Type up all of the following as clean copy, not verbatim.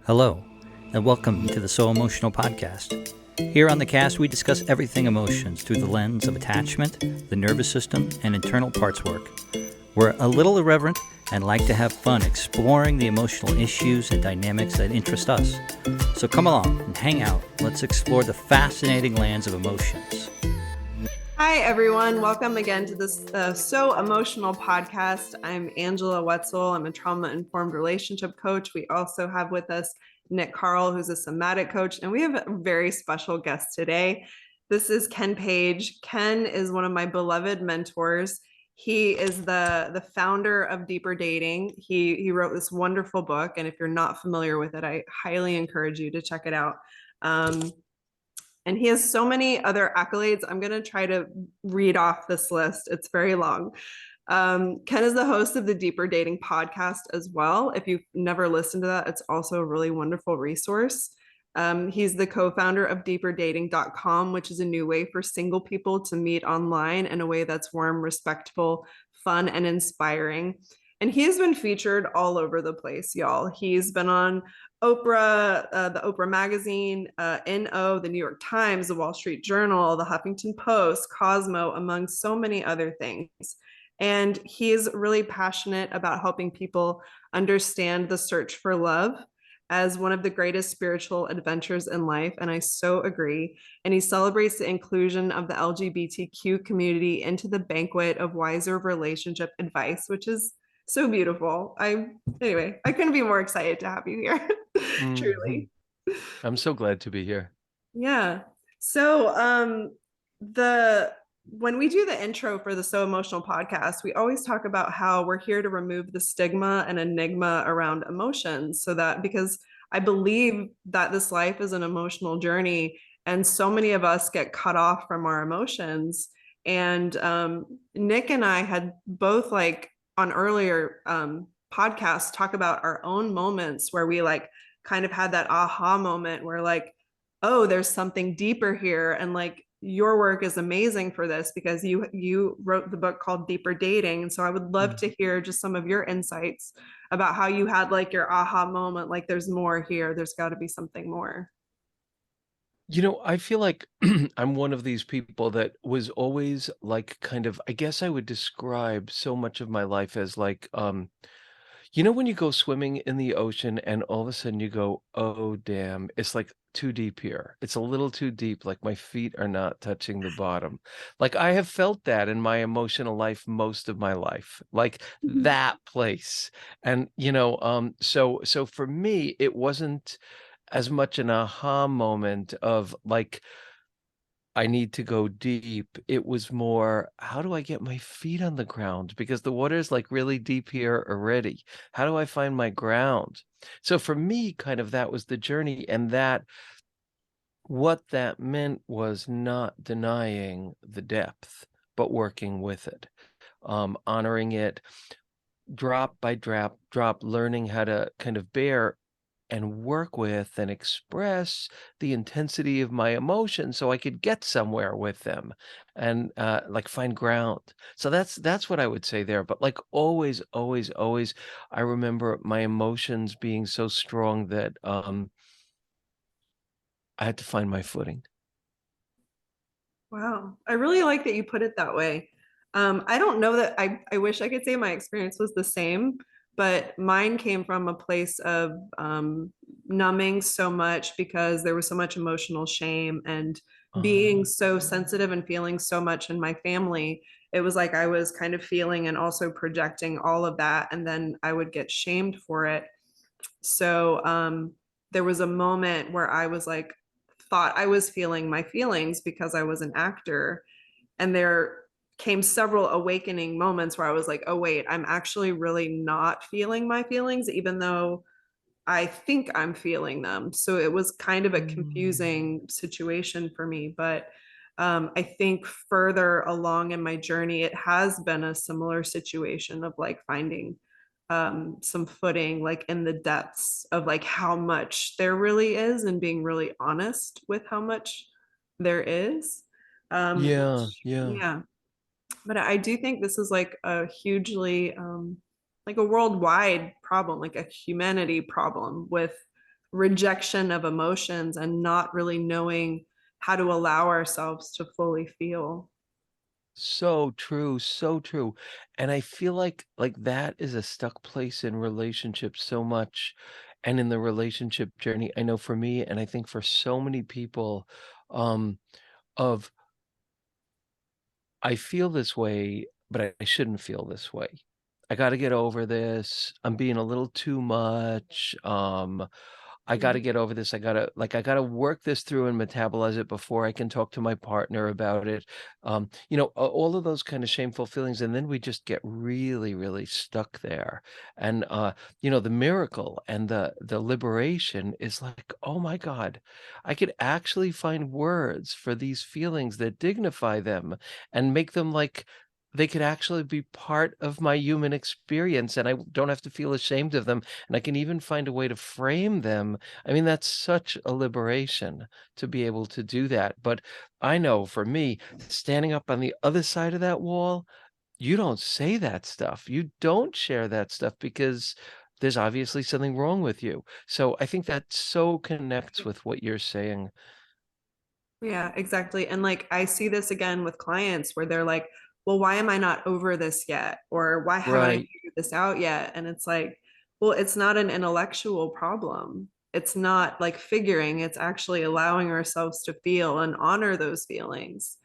Hello, and welcome to the So Emotional podcast. Here on the cast, we discuss everything emotions through the lens of attachment, the nervous system, and internal parts work. We're a little irreverent and like to have fun exploring the emotional issues and dynamics that interest us. So come along and hang out. Let's explore the fascinating lands of emotions. Hi, everyone. Welcome again to this So Emotional podcast. I'm Angela Wetzel. I'm a trauma-informed relationship coach. We also have with us Nick Carl, who's a somatic coach, and we have a very special guest today. This is Ken Page. Ken is one of my beloved mentors. He is the founder of Deeper Dating. He wrote this wonderful book, and if you're not familiar with it, I highly encourage you to check it out. And he has so many other accolades. I'm going to try to read off this list. It's very long. Ken is the host of the Deeper Dating podcast as well. If you've never listened to that, it's also a really wonderful resource. He's the co-founder of deeperdating.com, which is a new way for single people to meet online in a way that's warm, respectful, fun, and inspiring. And he has been featured all over the place, y'all. He's been on Oprah, the Oprah Magazine, NO, the New York Times, the Wall Street Journal, the Huffington Post, Cosmo, among so many other things. And he's really passionate about helping people understand the search for love as one of the greatest spiritual adventures in life. And I so agree. And he celebrates the inclusion of the LGBTQ community into the banquet of wiser relationship advice, which is so beautiful. Anyway, I couldn't be more excited to have you here. Truly. I'm so glad to be here. Yeah. So the when we do the intro for the So Emotional podcast, we always talk about how we're here to remove the stigma and enigma around emotions, so that because I believe that this life is an emotional journey and so many of us get cut off from our emotions. And Nick and I had both, like, on earlier podcasts, talk about our own moments where we like kind of had that aha moment where, like, oh, there's something deeper here. And like, your work is amazing for this because you wrote the book called Deeper Dating. And so I would love to hear just some of your insights about how you had like your aha moment, like there's more here, there's got to be something more. You know, I feel like I'm one of these people that was always like kind of, I guess I would describe so much of my life as like, when you go swimming in the ocean and all of a sudden you go, oh, damn, it's like too deep here. It's a little too deep. Like my feet are not touching the bottom. Like I have felt that in my emotional life most of my life, like that place. And, so for me, it wasn't as much an aha moment of like, I need to go deep. It was more, how do I get my feet on the ground? Because the water is like really deep here already. How do I find my ground? So for me, kind of that was the journey. And that what that meant was not denying the depth, but working with it, honoring it, drop by drop, learning how to kind of bear and work with and express the intensity of my emotions so I could get somewhere with them and like find ground. So that's what I would say there. But like always, always, always, I remember my emotions being so strong that I had to find my footing. Wow. I really like that you put it that way. I don't know that I wish I could say my experience was the same, but mine came from a place of numbing so much because there was so much emotional shame and being so sensitive and feeling so much in my family. It was like I was kind of feeling and also projecting all of that, and then I would get shamed for it. So there was a moment where I was like, thought I was feeling my feelings because I was an actor. And there came several awakening moments where I was like, oh, wait, I'm actually really not feeling my feelings, even though I think I'm feeling them. So it was kind of a confusing situation for me. But I think further along in my journey, it has been a similar situation of like finding some footing, like in the depths of like how much there really is and being really honest with how much there is. Yeah, yeah. Yeah. But I do think this is like a hugely like a worldwide problem, like a humanity problem with rejection of emotions and not really knowing how to allow ourselves to fully feel. So true, so true. And I feel like that is a stuck place in relationships so much and in the relationship journey. I know for me, and I think for so many people, um, of I feel this way, but I shouldn't feel this way. I got to get over this. I'm being a little too much. I gotta Mhm. get over this. I gotta work this through and metabolize it before I can talk to my partner about it. All of those kind of shameful feelings, and then we just get really, really stuck there. And the miracle and the liberation is like, oh my God, I could actually find words for these feelings that dignify them and make them like they could actually be part of my human experience, and I don't have to feel ashamed of them, and I can even find a way to frame them. I mean, that's such a liberation to be able to do that. But I know for me, standing up on the other side of that wall, you don't say that stuff. You don't share that stuff because there's obviously something wrong with you. So I think that so connects with what you're saying. Yeah, exactly. And like I see this again with clients where they're like, well, why am I not over this yet? Or why haven't I Right. figured this out yet? And it's like, well, it's not an intellectual problem. It's not like figuring, it's actually allowing ourselves to feel and honor those feelings.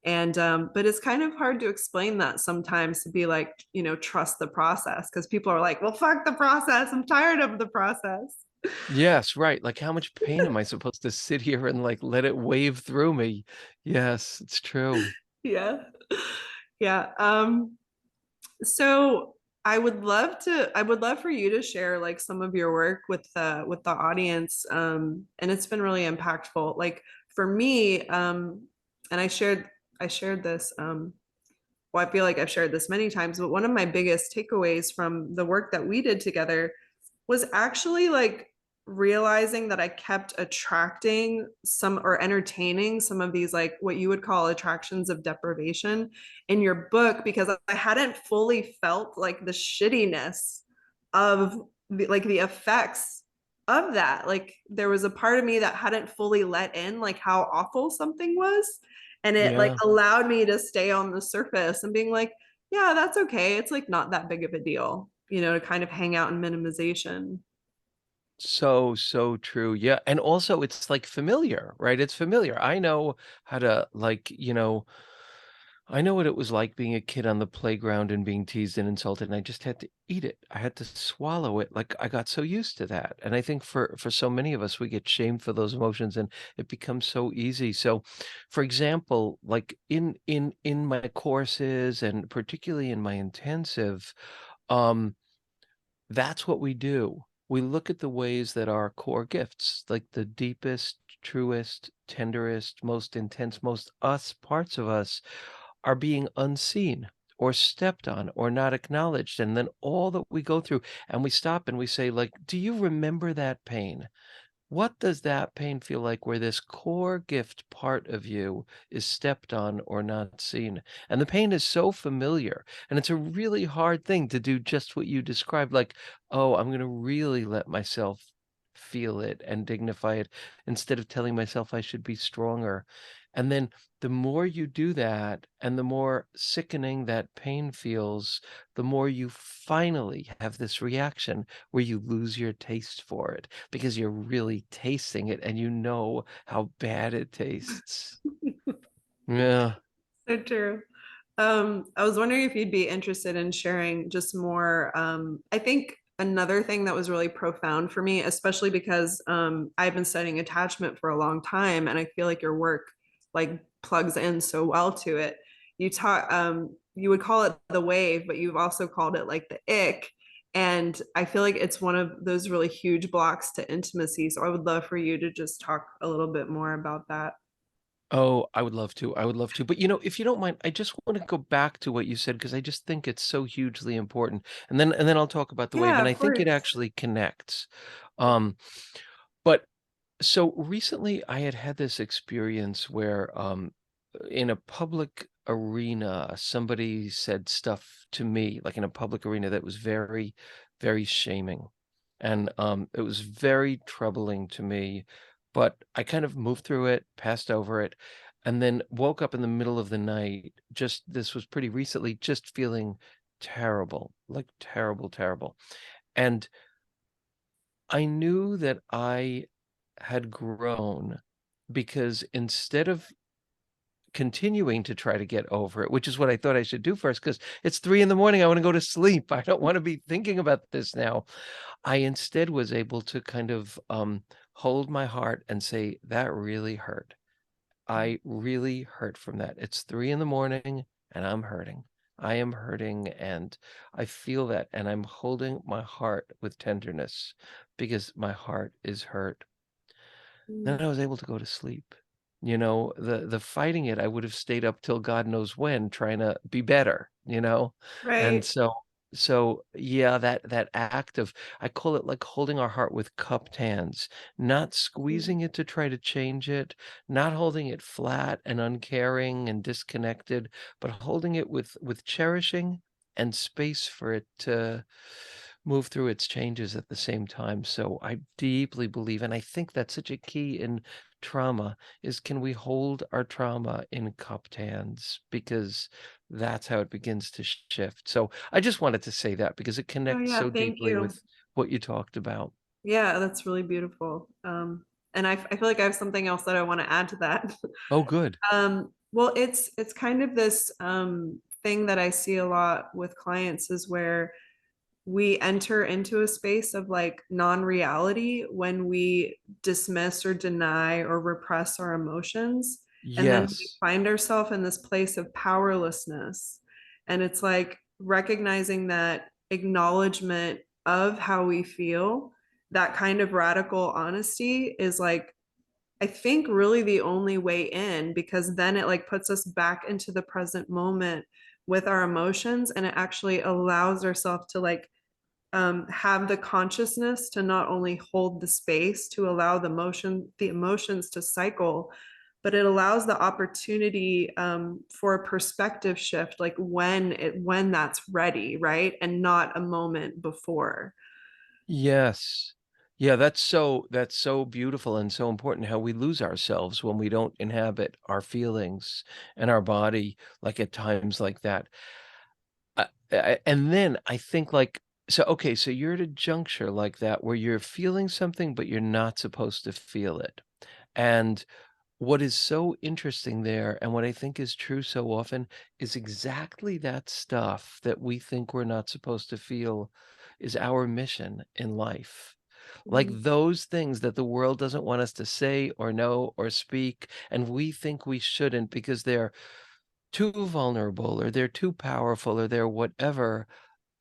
And but it's kind of hard to explain that sometimes, to be like, trust the process, because people are like, well, fuck the process. I'm tired of the process. Yes, right. Like, how much pain am I supposed to sit here and like let it wave through me? Yes, it's true. Yeah. Yeah. So I would love for you to share like some of your work with the audience. And it's been really impactful. Like for me, and I shared this, well, I feel like I've shared this many times, but one of my biggest takeaways from the work that we did together was actually like realizing that I kept attracting some, or entertaining some of these, like what you would call attractions of deprivation in your book, because I hadn't fully felt like the shittiness of like the effects of that. Like there was a part of me that hadn't fully let in like how awful something was. And it like Yeah. allowed me to stay on the surface and being like, yeah, that's okay. It's like not that big of a deal, to kind of hang out in minimization. So, so true. Yeah. And also it's like familiar, right? It's familiar. I know how to I know what it was like being a kid on the playground and being teased and insulted, and I just had to eat it. I had to swallow it. Like I got so used to that. And I think for so many of us, we get shamed for those emotions and it becomes so easy. So, for example, like in my courses and particularly in my intensive, um, that's what we do. We look at the ways that our core gifts, like the deepest, truest, tenderest, most intense, most us parts of us, are being unseen or stepped on or not acknowledged. And then all that we go through, and we stop and we say, like, do you remember that pain? What does that pain feel like where this core gift part of you is stepped on or not seen? And the pain is so familiar. And it's a really hard thing to do just what you described, like, oh, I'm going to really let myself feel it and dignify it instead of telling myself I should be stronger. And then the more you do that and the more sickening that pain feels, the more you finally have this reaction where you lose your taste for it because you're really tasting it and you know how bad it tastes. Yeah. So true. I was wondering if you'd be interested in sharing just more. I think another thing that was really profound for me, especially because I've been studying attachment for a long time, and I feel like your work like plugs in so well to it. You would call it the wave, but you've also called it like the ick. And I feel like it's one of those really huge blocks to intimacy. So I would love for you to just talk a little bit more about that. Oh, I would love to. I would love to. But if you don't mind, I just want to go back to what you said because I just think it's so hugely important. And then I'll talk about the wave. Yeah, And I of think it course. actually connects. Um, but so recently I had this experience where in a public arena, somebody said stuff to me, like in a public arena that was very, very shaming. And it was very troubling to me, but I kind of moved through it, passed over it, and then woke up in the middle of the night. Just this was pretty recently, just feeling terrible, like terrible, terrible. And I knew that I had grown because instead of continuing to try to get over it, which is what I thought I should do first, because it's 3 in the morning. I want to go to sleep. I don't want to be thinking about this now. I instead was able to kind of hold my heart and say, that really hurt. I really hurt from that. It's 3 in the morning and I'm hurting. I am hurting and I feel that. And I'm holding my heart with tenderness because my heart is hurt. Then Mm. I was able to go to sleep. The fighting it, I would have stayed up till God knows when trying to be better, you know? And Right. so yeah, that act of I call it like holding our heart with cupped hands, not Mm. squeezing it to try to change it, not holding it flat and uncaring and disconnected, but holding it with cherishing and space for it to move through its changes at the same time. So I deeply believe, and I think that's such a key in trauma, is can we hold our trauma in cupped hands? Because that's how it begins to shift. So I just wanted to say that because it Oh connects yeah, so thank deeply you. with what you talked about. Yeah, that's really beautiful. And I feel like I have something else that I want to add to that. Oh, good. Well, it's kind of this thing that I see a lot with clients is where we enter into a space of like non-reality when we dismiss or deny or repress our emotions. And then we Yes. find ourselves in this place of powerlessness. And it's like recognizing that acknowledgement of how we feel, that kind of radical honesty is like, I think really the only way in, because then it like puts us back into the present moment with our emotions, and it actually allows ourselves to like have the consciousness to not only hold the space to allow the emotions to cycle, but it allows the opportunity for a perspective shift, like when that's ready, right, and not a moment before. Yes. Yeah, that's so beautiful and so important how we lose ourselves when we don't inhabit our feelings and our body like at times like that. And then I think like so okay, so you're at a juncture like that where you're feeling something, but you're not supposed to feel it. And what is so interesting there, and what I think is true so often, is exactly that stuff that we think we're not supposed to feel is our mission in life. Like Mhm. those things that the world doesn't want us to say or know or speak, and we think we shouldn't because they're too vulnerable or they're too powerful or they're whatever.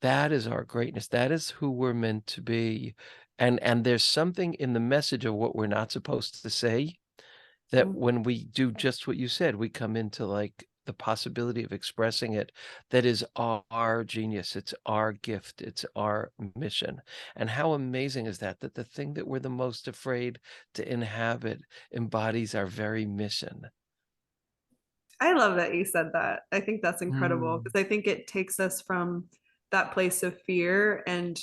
That is our greatness. That is who we're meant to be. And there's something in the message of what we're not supposed to say that when we do just what you said, we come into like the possibility of expressing it. That is our genius. It's our gift. It's our mission. And how amazing is that? That the thing that we're the most afraid to inhabit embodies our very mission. I love that you said that. I think that's incredible Mm, because I think it takes us from that place of fear and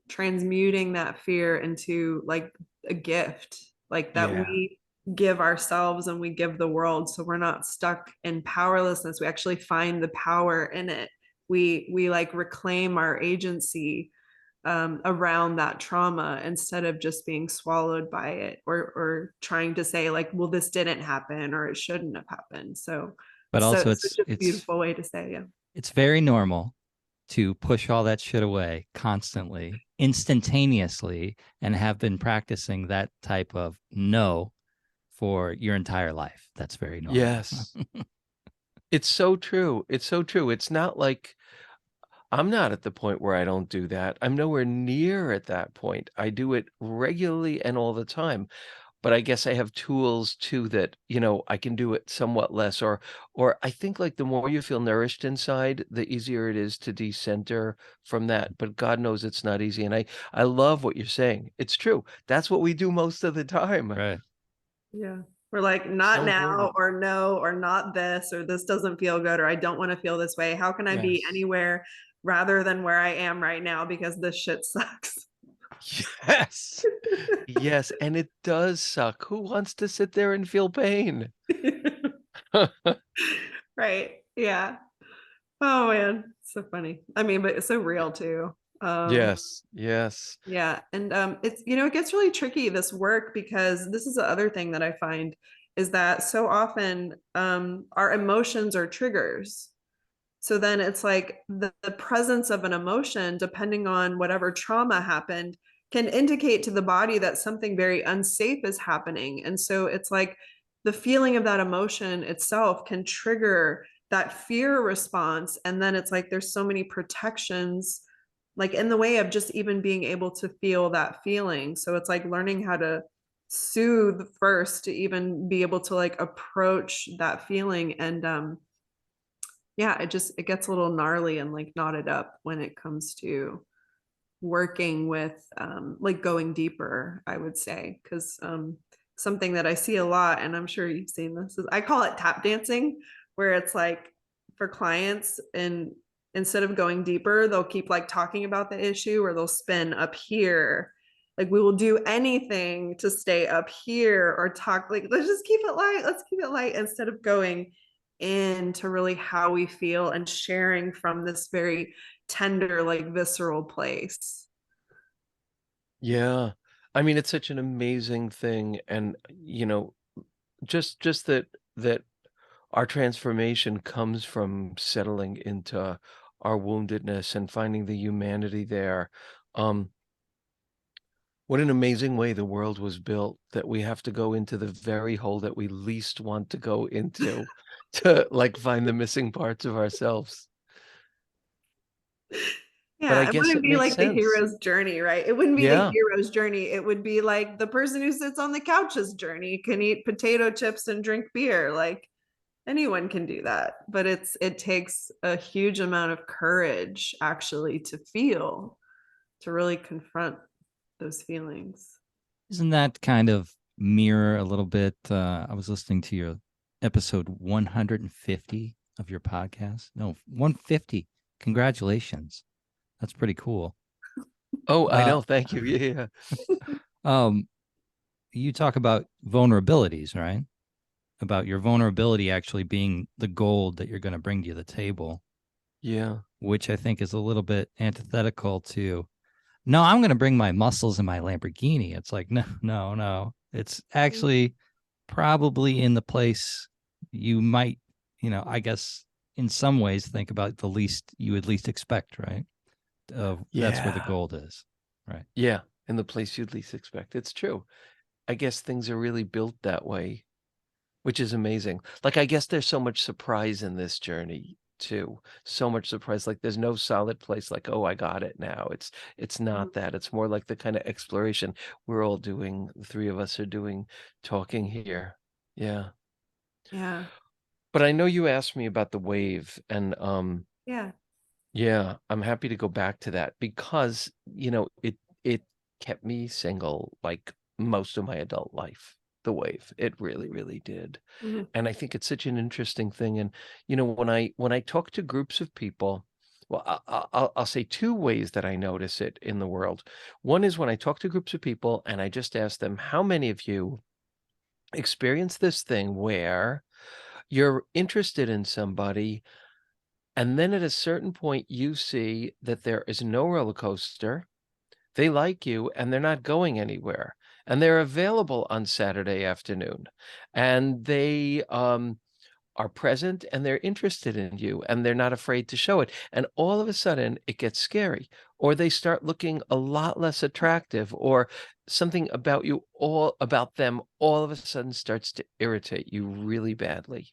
transmuting that fear into like a gift, like that yeah. we give ourselves and we give the world. So we're not stuck in powerlessness. We actually find the power in it. We like reclaim our agency around that trauma instead of just being swallowed by it or trying to say like, well, this didn't happen or it shouldn't have happened. So But so also it's it's such a it's beautiful way to say, yeah. it's very normal to push all that shit away constantly, instantaneously, and have been practicing that type of no for your entire life. That's very normal. Yes. It's so true. It's so true. It's not like I'm not at the point where I don't do that. I'm nowhere near at that point. I do it regularly and all the time. But I guess I have tools too that, I can do it somewhat less or I think like the more you feel nourished inside, the easier it is to decenter from that. But God knows it's not easy. And I love what you're saying. It's true. That's what we do most of the time. Right. Yeah. We're like, not So now, important. or no, or not this, or this doesn't feel good, or I don't want to feel this way. How can I be Yes. anywhere rather than where I am right now because this shit sucks? Yes. Yes, and it does suck. Who wants to sit there and feel pain? Right. Yeah. Oh man, so funny. I mean, but it's so real too. Yes, yes. Yeah, and it's it gets really tricky this work because this is the other thing that I find is that so often our emotions are triggers. So then it's like the presence of an emotion, depending on whatever trauma happened, can indicate to the body that something very unsafe is happening. And so it's like the feeling of that emotion itself can trigger that fear response. And then it's like there's so many protections, like in the way of just even being able to feel that feeling. So it's like learning how to soothe first to even be able to like approach that feeling. And yeah, it gets a little gnarly and like knotted up when it comes to working with like going deeper, I would say, because something that I see a lot, and I'm sure you've seen this, is I call it tap dancing, where it's like for clients, and instead of going deeper, they'll keep like talking about the issue, or they'll spin up here. Like we will do anything to stay up here or talk, like let's just keep it light, let's keep it light, instead of going into really how we feel and sharing from this very tender, like visceral place. Yeah. I mean, it's such an amazing thing, and, just that our transformation comes from settling into our woundedness and finding the humanity there. Um, what an amazing way the world was built, that we have to go into the very hole that we least want to go into to, like, find the missing parts of ourselves. But I Yeah, it guess wouldn't it be makes like the sense. hero's journey, right? It wouldn't be the Yeah. hero's journey. It would be like the person who sits on the couch's journey, can eat potato chips and drink beer. Like anyone can do that, but it takes a huge amount of courage actually to feel, to really confront those feelings. Isn't that kind of mirror a little bit? I was listening to your episode 150 of your podcast. No, 150. Congratulations. That's pretty cool. Oh, I Uh, know, thank you. Yeah. um, you talk about vulnerabilities, right? About your vulnerability actually being the gold that you're going to bring to the table, Yeah. which I think is a little bit antithetical to, no, I'm going to bring my muscles and my Lamborghini. It's like, no, no, no. It's actually probably in the place you might, I guess in some ways think about the least you would least expect, right? That's where the Yeah. gold is, right? Yeah, in the place you'd least expect. It's true. I guess things are really built that way, which is amazing. Like, I guess there's so much surprise in this journey too. So much surprise. Like, there's no solid place like, "Oh, I got it now." It's not that. It's more like the kind of exploration we're all doing, the 3 of us are doing, talking here. Yeah. Yeah. But I know you asked me about the wave, and, Yeah. yeah, I'm happy to go back to that because, it kept me single, like, most of my adult life, the wave. It really, really did. Mhm. And I think it's such an interesting thing, and, when I talk to groups of people, well, I'll say 2 ways that I notice it in the world. One is when I talk to groups of people and I just ask them, "How many of you experience this thing where you're interested in somebody, and then at a certain point you see that there is no roller coaster, they like you, and they're not going anywhere, and they're available on Saturday afternoon, and they, are present and they're interested in you and they're not afraid to show it. And all of a sudden it gets scary, or they start looking a lot less attractive, or something about them all of a sudden starts to irritate you really badly.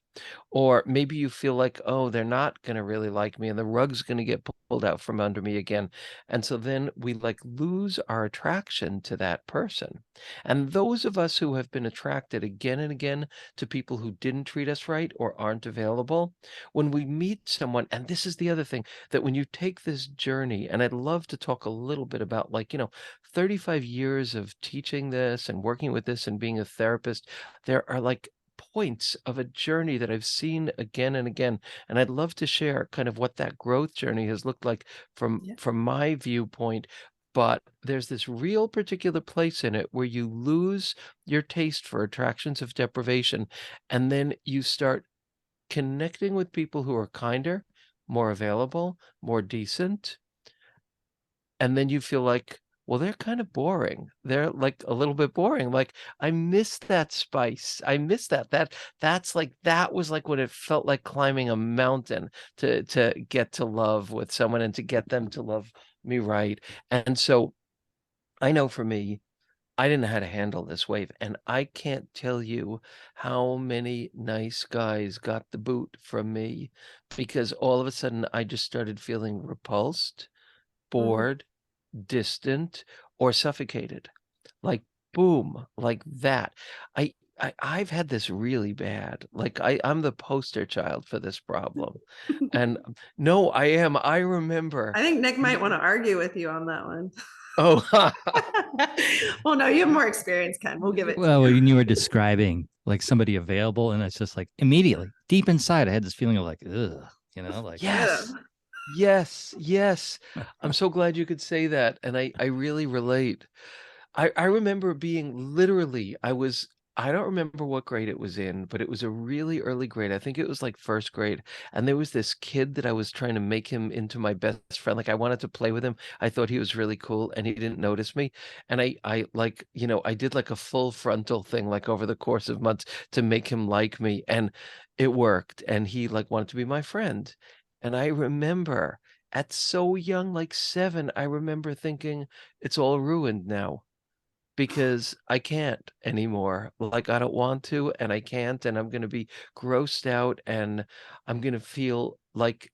Or maybe you feel like, oh, they're not going to really like me and the rug's going to get pulled out from under me again. And so then we like lose our attraction to that person. And those of us who have been attracted again and again to people who didn't treat us right or aren't available, when we meet someone, and this is the other thing, that when you take this journey, and I'd love to talk a little bit about, like, 35 years of teaching this and working with this and being a therapist, there are like points of a journey that I've seen again and again. And I'd love to share kind of what that growth journey has looked like from Yeah. from my viewpoint. but there's this real particular place in it where you lose your taste for attractions of deprivation, and then you start connecting with people who are kinder, more available, more decent, and then you feel like, well, they're kind of boring. They're like a little bit boring. Like, I miss that spice. I miss that. That's like that was like what it felt like climbing a mountain to get to love with someone and to get them to love me right. And so I know for me, I didn't know how to handle this wave, and I can't tell you how many nice guys got the boot from me because all of a sudden I just started feeling repulsed, Mhm. bored, distant, or suffocated. Like, boom, like that. I've had this really bad. Like, I'm the poster child for this problem. And no, I am. I remember I think Nick might want to being argue with you on that one. oh, Well, no, you have more experience, Ken. We'll give it to Well, you. when you were describing like somebody available, and it's just like immediately deep inside, I had this feeling of like, ugh, like, yes. Yeah. Yes, yes. I'm so glad you could say that, and I really relate. I remember being literally I don't remember what grade it was in, but it was a really early grade. I think it was like 1st grade, and there was this kid that I was trying to make him into my best friend. Like, I wanted to play with him. I thought he was really cool, and he didn't notice me. And I like, I did like a full frontal thing, like over the course of months to make him like me, and it worked. And he like wanted to be my friend. And I remember at so young, like 7, I remember thinking, it's all ruined now because I can't anymore. Like, I don't want to, and I can't, and I'm gonna be grossed out, and I'm gonna feel like,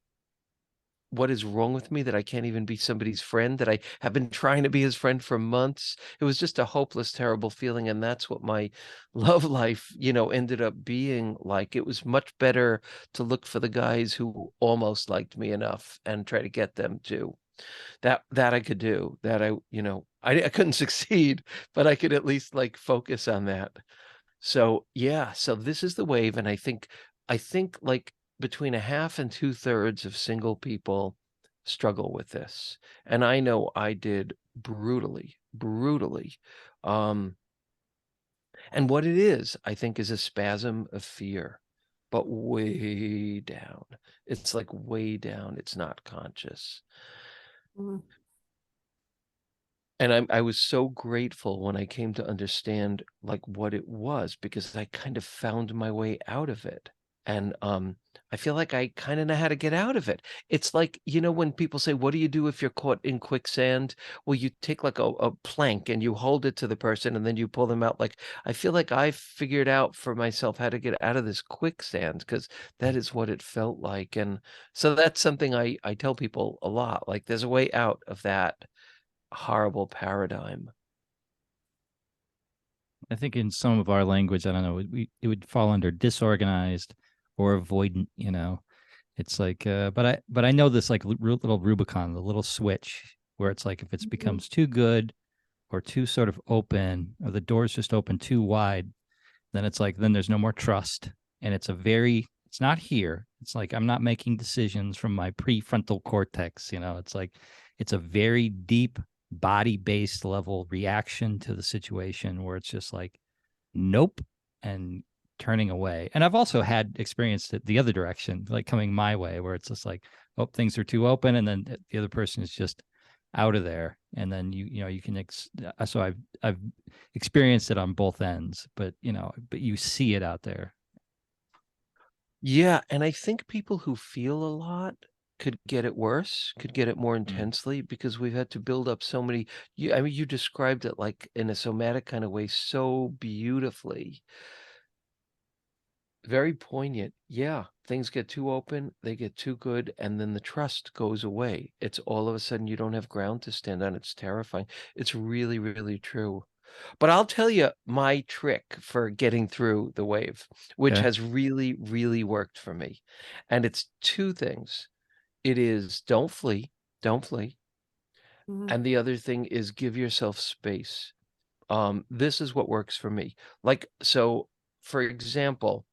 what is wrong with me that I can't even be somebody's friend, that I have been trying to be his friend for months? It was just a hopeless, terrible feeling, and that's what my love life, ended up being like. It was much better to look for the guys who almost liked me enough and try to get them to. That I could do. That I couldn't succeed, but I could at least, like, focus on that. So, yeah, so this is the wave, and I think, like, between a half and 2/3 of single people struggle with this, and I know I did brutally, brutally. Um, and what it is, I think, is a spasm of fear, but way down. It's, like, way down, it's not conscious. Mhm. And I was so grateful when I came to understand, like, what it was because I kind of found my way out of it. And, I feel like I kinda know how to get out of it. It's like, when people say, "What do you do if you're caught in quicksand?" Well, you take, like, a plank and you hold it to the person and then you pull them out. Like, I feel like I figured out for myself how to get out of this quicksand because that is what it felt like. And so that's something I tell people a lot, like, there's a way out of that horrible paradigm. I think in some of our language, I don't know, it would fall under disorganized or avoidant. It's like, but I know this like little Rubicon, the little switch where it's like if it Mhm. becomes too good or too sort of open, or the doors just open too wide, then it's like then there's no more trust, and it's not here. It's like I'm not making decisions from my prefrontal cortex. It's like it's a very deep body based level reaction to the situation where it's just like nope, and turning away. And I've also had experienced it the other direction, like coming my way, where it's just like, oh, things are too open, and then the other person is just out of there, and then you can. So I've experienced it on both ends, but you see it out there. Yeah, and I think people who feel a lot could get it worse, could get it more Mm. intensely because we've had to build up so many I mean, you described it, like, in a somatic kind of way so beautifully. Very poignant. Yeah, things get too open, they get too good, and then the trust goes away. It's all of a sudden you don't have ground to stand on. It's terrifying. It's really, really true. But I'll tell you my trick for getting through the wave, which Okay. has really, really worked for me. And it's 2 things. It is don't flee, don't flee. Mhm. And the other thing is give yourself space. This is what works for me. Like, so for example,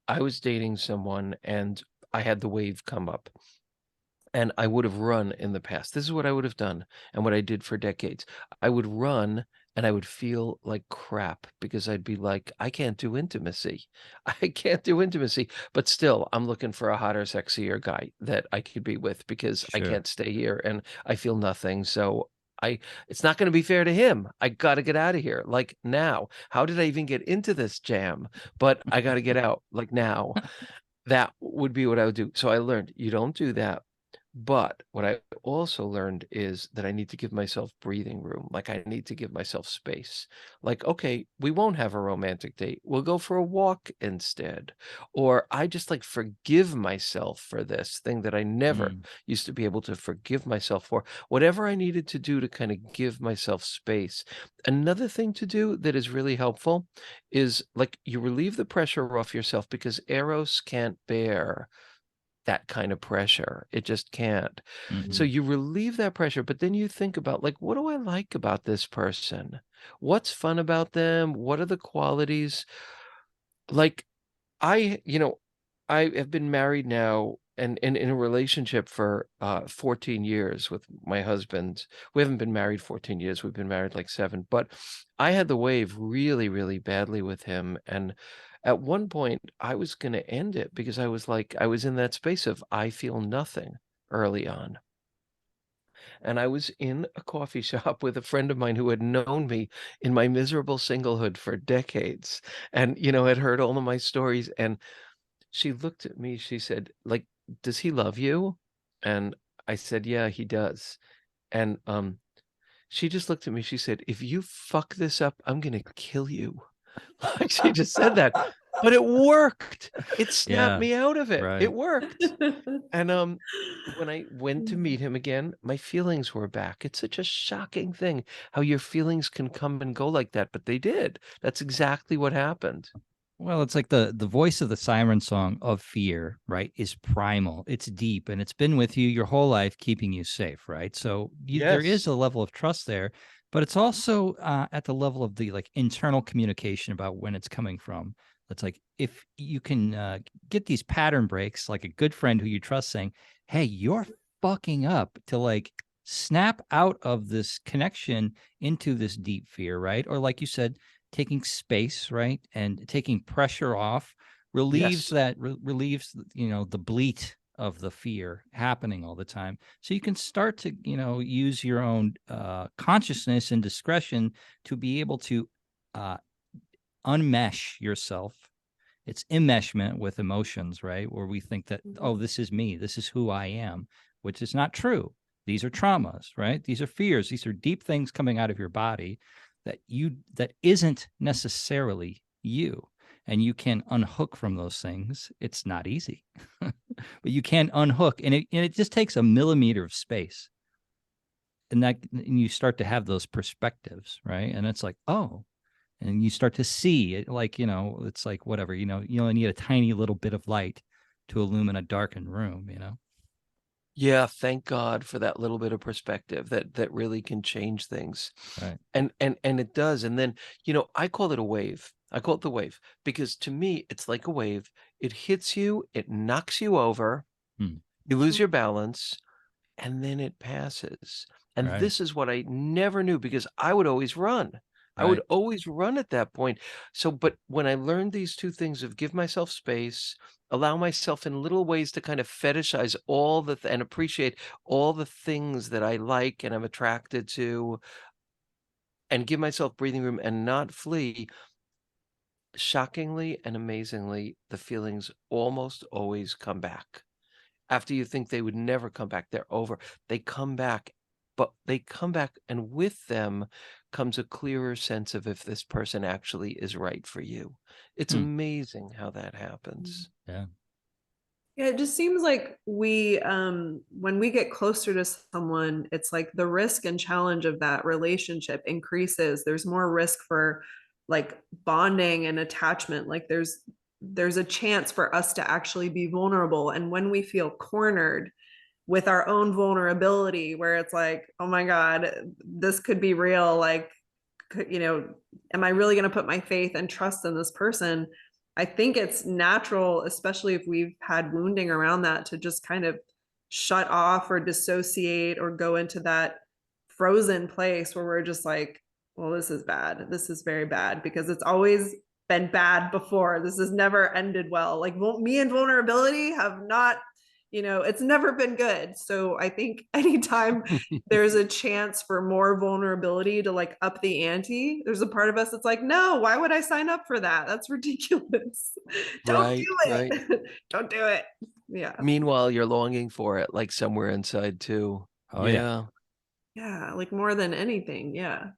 I was dating someone and I had the wave come up. And I would have run in the past. This is what I would have done and what I did for decades. I would run and I would feel like crap because I'd be like, I can't do intimacy. I can't do intimacy. But still, I'm looking for a hotter, sexier guy that I could be with because I Sure. can't stay here and I feel nothing. So it's not going to be fair to him. I got to get out of here. Like now. How did I even get into this jam? But I got to get out like now. That would be what I would do. So I learned you don't do that. But what I also learned is that I need to give myself breathing room. Like I need to give myself space. Like, okay, we won't have a romantic date. We'll go for a walk instead. Or I just like forgive myself for this thing that I never Mm. used to be able to forgive myself for. Whatever I needed to do to kind of give myself space. Another thing to do that is really helpful is like you relieve the pressure off yourself because Eros can't bear that kind of pressure. It just can't. So Hmm. you relieve that pressure, but then you think about like, what do I like about this person? What's fun about them? What are the qualities? Like I have been married now and in a relationship for 14 years with my husband. We haven't been married 14 years. We've been married like 7, but I had the wave really, really badly with him. And at one point I was going to end it because I was like, I was in that space of I feel nothing early on. And I was in a coffee shop with a friend of mine who had known me in my miserable singlehood for decades and, had heard all of my stories. And she looked at me, she said, like, "Does he love you?" And I said, "Yeah, he does." And, she just looked at me, she said, "If you fuck this up, I'm gonna kill you." Like, she just said that, but it worked. It snapped Yeah. me out of it. It Right. worked. And, when I went to meet him again, my feelings were back. It's such a shocking thing how your feelings can come and go like that, but they did. That's exactly what happened. Well, it's like the voice of the siren song of fear, right, is primal. It's deep and it's been with you your whole life, keeping you safe, right? So there is Yes. a level of trust there, but it's also at the level of the like internal communication about when it's coming from. It's like if you can get these pattern breaks, like a good friend who you trust saying, "Hey, you're fucking up," to like snap out of this connection into this deep fear, right? Or like you said, taking space, right, and taking pressure off relieves Yes. that relieves the bleat of the fear happening all the time, so you can start to use your own consciousness and discretion to be able to uh, unmesh yourself. It's enmeshment with emotions, right, where we think that, oh, this is me, this is who I am, which is not true. These are traumas, right? These are fears, these are deep things coming out of your body that isn't necessarily you, and you can unhook from those things. It's not easy, but you can unhook, and it just takes a millimeter of space, and you start to have those perspectives, right? And it's like, oh, and you start to see it, like it's like whatever, you only need a tiny little bit of light to illumine a darkened room. Yeah, thank God for that little bit of perspective that really can change things. Right. And it does. And then, I call it a wave. I call it the wave because to me it's like a wave. It hits you, it knocks you over, Hmm. you lose your balance, and then it passes. And Right. this is what I never knew because I would always run. I would Right. always run at that point. So, but when I learned these two things of give myself space, allow myself in little ways to kind of fetishize all and appreciate all the things that I like and I'm attracted to, and give myself breathing room and not flee, shockingly and amazingly, the feelings almost always come back. After you think they would never come back, they're over. They come back, but they come back, and with them comes a clearer sense of if this person actually is right for you. It's Hmm. amazing how that happens. Yeah. Yeah, it just seems like when we get closer to someone, it's like the risk and challenge of that relationship increases. There's more risk for like bonding and attachment. Like there's a chance for us to actually be vulnerable. And when we feel cornered with our own vulnerability, where it's like, oh my God, this could be real, like, am I really going to put my faith and trust in this person? I think it's natural, especially if we've had wounding around that, to just kind of shut off or dissociate or go into that frozen place where we're just like, well, this is bad. This is very bad because it's always been bad before. This has never ended well. Like me and vulnerability have not, it's never been good. So I think anytime there's a chance for more vulnerability to like up the ante, there's a part of us that's like, no, why would I sign up for that? That's ridiculous. Don't Right, do right. it. Don't do it. Yeah. Meanwhile, you're longing for it, like, somewhere inside too. Oh yeah. Yeah, Yeah. Like more than anything. Yeah.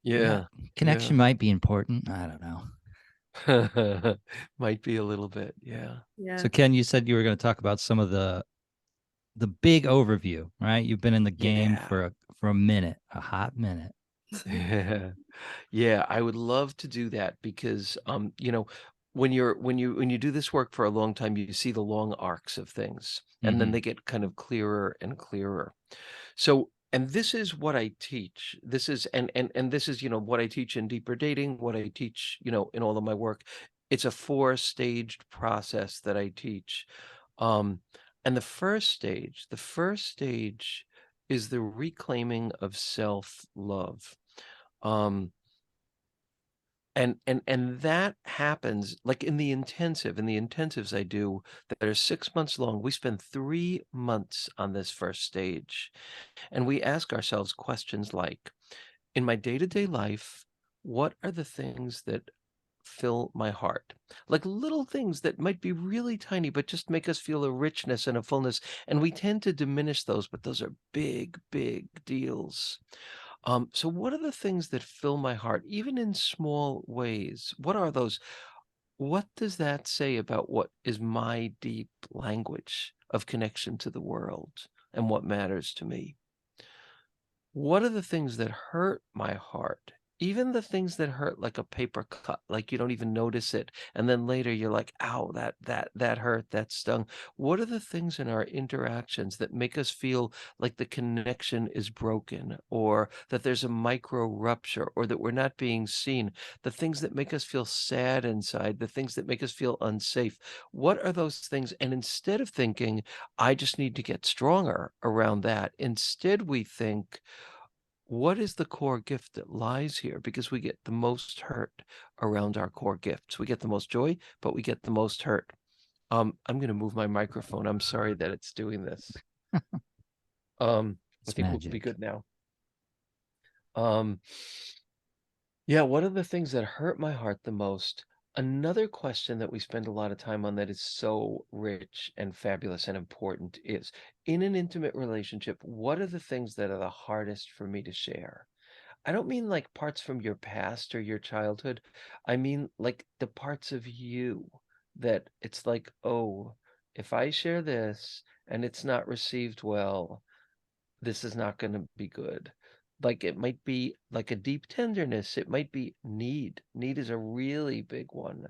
Yeah. yeah, yeah. Connection might be important. I don't know. Might be a little bit, yeah. Yeah. So Ken, you said you were going to talk about some of the big overview, right? You've been in the game Yeah. for a minute, a hot minute. Yeah. Yeah, I would love to do that because when you do this work for a long time, you see the long arcs of things, and then Mm-hmm. they get kind of clearer and clearer. So, and this is what I teach. This is and this is, what I teach in deeper dating, what I teach, in all of my work. It's a four-staged process that I teach. Um, and the first stage is the reclaiming of self-love. Um, and that happens like in the intensives I do that are 6 months long. We spend 3 months on this first stage, and we ask ourselves questions like, in my day-to-day life, what are the things that fill my heart? Like little things that might be really tiny, but just make us feel a richness and a fullness. And we tend to diminish those, but those are big, big deals. So what are the things that fill my heart, even in small ways? What are those? What does that say about what is my deep language of connection to the world and what matters to me? What are the things that hurt my heart? Even the things that hurt like a paper cut, like you don't even notice it. And then later you're like, ow, that hurt, that stung. What are the things in our interactions that make us feel like the connection is broken or that there's a micro rupture or that we're not being seen? The things that make us feel sad inside, the things that make us feel unsafe. What are those things? And instead of thinking, I just need to get stronger around that, instead we think, what is the core gift that lies here? Because we get the most hurt around our core gifts. We get the most joy, but we get the most hurt. I'm going to move my microphone. I'm sorry that it's doing this. I It's think we'll be magic. good now. Um, yeah, what are the things that hurt my heart the most? Another question that we spend a lot of time on that is so rich and fabulous and important is, in an intimate relationship, what are the things that are the hardest for me to share? I don't mean like parts from your past or your childhood. I mean like the parts of you that it's like, oh, if I share this and it's not received well, this is not going to be good. Like it might be like a deep tenderness. It might be need. Need is a really big one.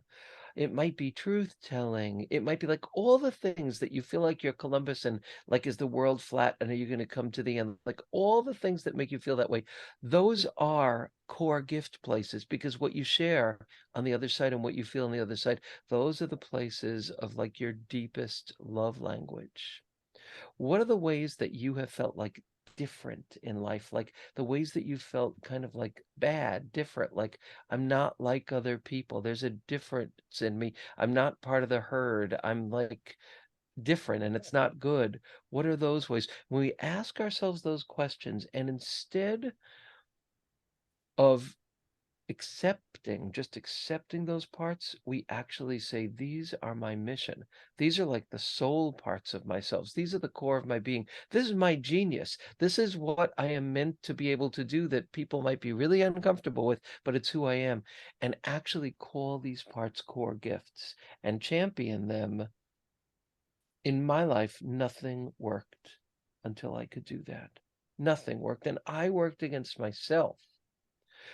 It might be truth telling. It might be like all the things that you feel like you're Columbus and like, is the world flat and are you going to come to the end? Like all the things that make you feel that way. Those are core gift places because what you share on the other side and what you feel on the other side, those are the places of like your deepest love language. What are the ways that you have felt like different in life? Like the ways that you felt kind of like bad, different, like I'm not like other people. There's a difference in me. I'm not part of the herd. I'm like different and it's not good. What are those ways? When we ask ourselves those questions and instead of just accepting those parts, we actually say, these are my mission. These are like the soul parts of myself. These are the core of my being. This is my genius. This is what I am meant to be able to do that people might be really uncomfortable with, but it's who I am. And actually call these parts core gifts and champion them. In my life, nothing worked until I could do that. Nothing worked. And I worked against myself.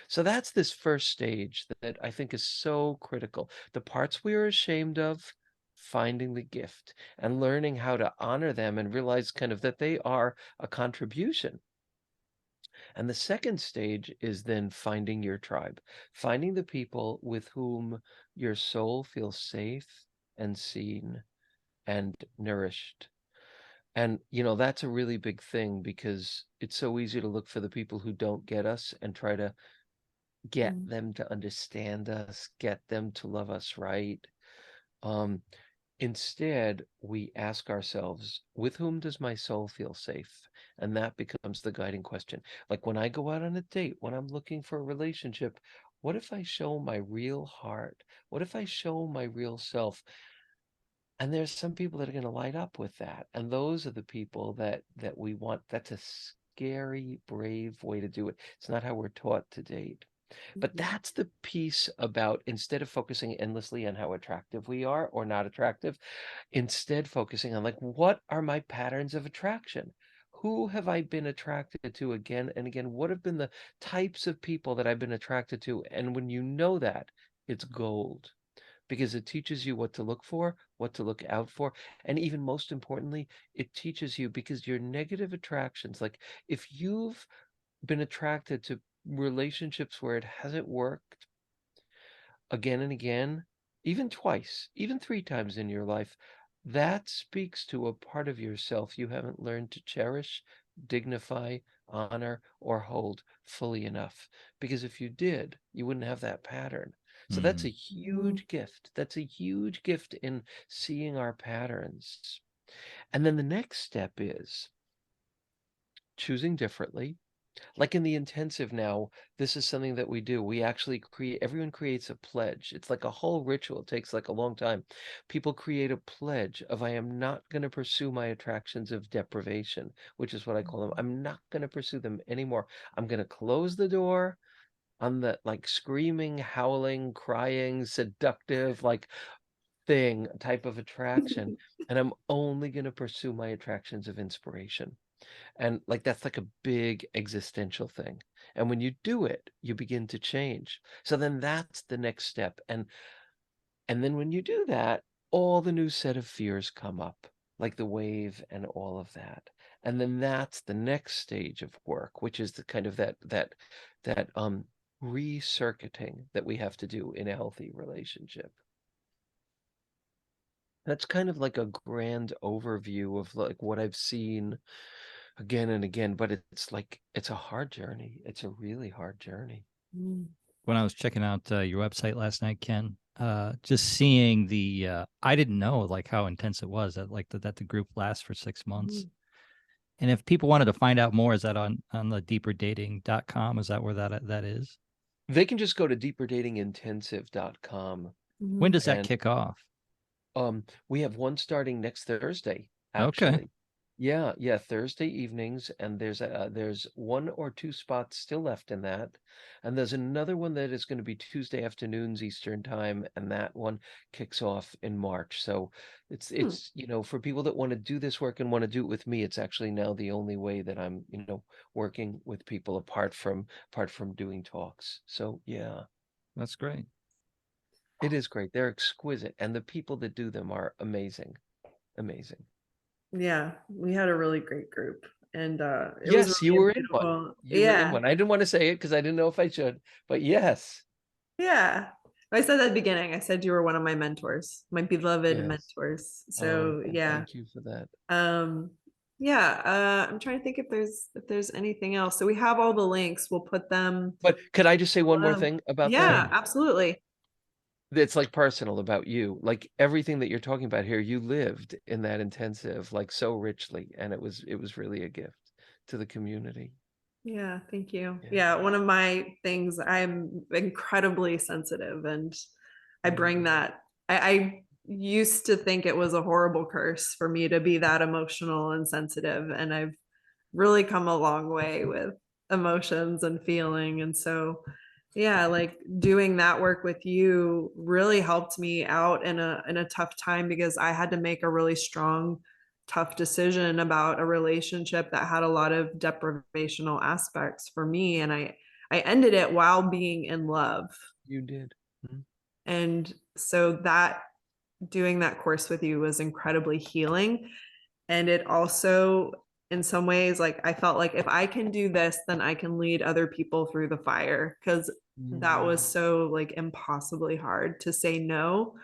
So that's this first stage that I think is so critical. The parts we are ashamed of, finding the gift and learning how to honor them and realize kind of that they are a contribution. And the second stage is then finding your tribe, finding the people with whom your soul feels safe and seen and nourished. And, that's a really big thing because it's so easy to look for the people who don't get us and try to get Mm, them to understand us, get them to love us right. Um, Instead, we ask ourselves, with whom does my soul feel safe? And that becomes the guiding question. Like when I go out on a date, when I'm looking for a relationship, what if I show my real heart? What if I show my real self? And there's some people that are going to light up with that. And those are the people that we want. That's a scary, brave way to do it. It's not how we're taught to date. But mhm, that's the piece about instead of focusing endlessly on how attractive we are or not attractive, instead focusing on like, what are my patterns of attraction? Who have I been attracted to again and again? What have been the types of people that I've been attracted to? And when you know that, it's gold because it teaches you what to look for, what to look out for, and even most importantly, it teaches you because your negative attractions, like if you've been attracted to relationships where it hasn't worked again and again, even twice, even three times in your life, that speaks to a part of yourself you haven't learned to cherish, dignify, honor, or hold fully enough. Because if you did, you wouldn't have that pattern. So that's a Mm. mhm, huge gift. That's a huge gift in seeing our patterns. And then the next step is choosing differently. Like in the intensive now, this is something that we do. We actually everyone creates a pledge. It's like a whole ritual. It takes like a long time. People create a pledge of I am not going to pursue my attractions of deprivation, which is what I call them. I'm not going to pursue them anymore. I'm going to close the door on the like screaming, howling, crying, seductive, like thing type of attraction. And I'm only going to pursue my attractions of inspiration. And like that's like a big existential thing. And when you do it, you begin to change. So then that's the next step. And then when you do that, all the new set of fears come up, like the wave and all of that. And then that's the next stage of work, which is the kind of that recircuiting that we have to do in a healthy relationship. That's kind of like a grand overview of like what I've seen again and again, but it's like it's a hard journey. It's a really hard journey. mm, When I was checking out your website last night, Ken, just seeing I didn't know like how intense it was that that the group lasts for 6 months. mhm. And if people wanted to find out more, is that on the deeperdating.com? Is that where that is? They can just go to deeperdatingintensive.com When Mhm. does that and kick off? we have one starting next Thursday, Okay, actually. Yeah, yeah, Thursday evenings, and there's one or two spots still left in that, and there's another one that is going to be Tuesday afternoons Eastern time, and that one kicks off in March. So Hmm. it's for people that want to do this work and want to do it with me, it's actually now the only way that I'm working with people apart from doing talks. So yeah. that's great. It is great. They're exquisite, and the people that do them are amazing. Amazing. Yeah, we had a really great group and it was Yes, you really were in one. beautiful. You were in Yeah. one. I didn't want to say it because I didn't know if I should, but yes. Yeah. I said at the beginning, I said you were one of my mentors, my beloved Yes. mentors. Oh, So well, yeah. thank you for that. Um yeah, I'm trying to think if there's anything else. So we have all the links. We'll put them But could I just say one more below. thing about that? Yeah, absolutely. It's like personal about you. Like everything that you're talking about here, you lived in that intensive like so richly, and it was really a gift to the community. Yeah, thank you. Yeah. Yeah, one of my things, I'm incredibly sensitive and I bring Mm. that. I used to think it was a horrible curse for me to be that emotional and sensitive, and I've really come a long way with emotions and feeling. And so, yeah, like doing that work with you really helped me out in a tough time because I had to make a really strong tough decision about a relationship that had a lot of deprivational aspects for me, and I ended it while being in love. You did. Mhm. And so that doing that course with you was incredibly healing, and it also in some ways like I felt like if I can do this then I can lead other people through the fire because that was Mm. so like impossibly hard to say no.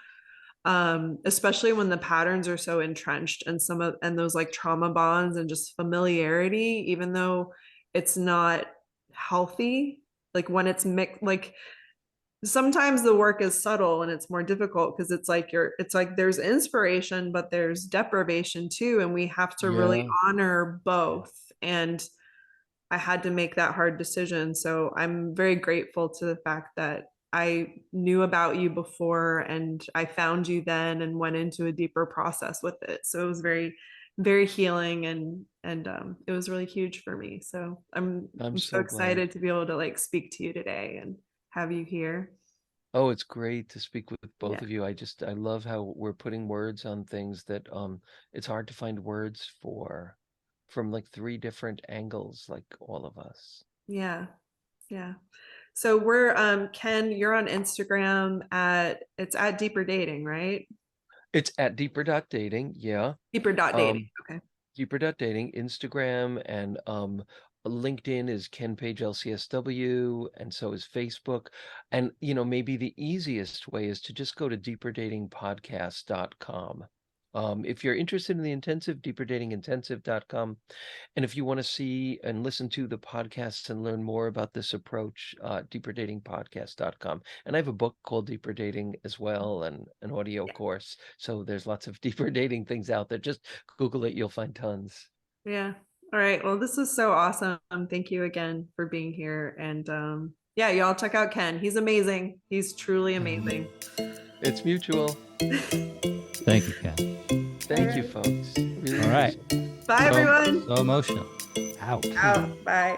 especially when the patterns are so entrenched and and those like trauma bonds and just familiarity, even though it's not healthy, like when it's mixed, like sometimes the work is subtle and it's more difficult because it's like there's inspiration, but there's deprivation too. And we have to really Yeah. honor both. And I had to make that hard decision. So I'm very grateful to the fact that I knew about you before and I found you then and went into a deeper process with it. So it was very, very healing and it was really huge for me. So I'm I'm so so glad. excited to be able to like speak to you today and have you here. Oh, it's great to speak with both Yeah. of you. I love how we're putting words on things that it's hard to find words for from like three different angles, like all of us. Yeah. Yeah. So we're Ken, you're on Instagram it's at Deeper Dating, right? It's at deeper.dating, yeah. Deeper dot dating. Um Okay. deeper.dating, Instagram and LinkedIn is Ken Page LCSW, and so is Facebook. And maybe the easiest way is to just go to deeperdatingpodcast.com. If you're interested in the intensive, deeperdatingintensive.com. And if you want to see and listen to the podcasts and learn more about this approach, deeperdatingpodcast.com. And I have a book called Deeper Dating as well, and an audio Yeah. course. So there's lots of deeper dating things out there. Just Google it, you'll find tons. Yeah. All right. Well, this was so awesome. Thank you again for being here. And yeah, y'all check out Ken. He's amazing. He's truly amazing. It's mutual. Thank you, Ken. Thank you, folks. Really All right. appreciate it. Bye, everyone. So emotional. Out. Out. Bye.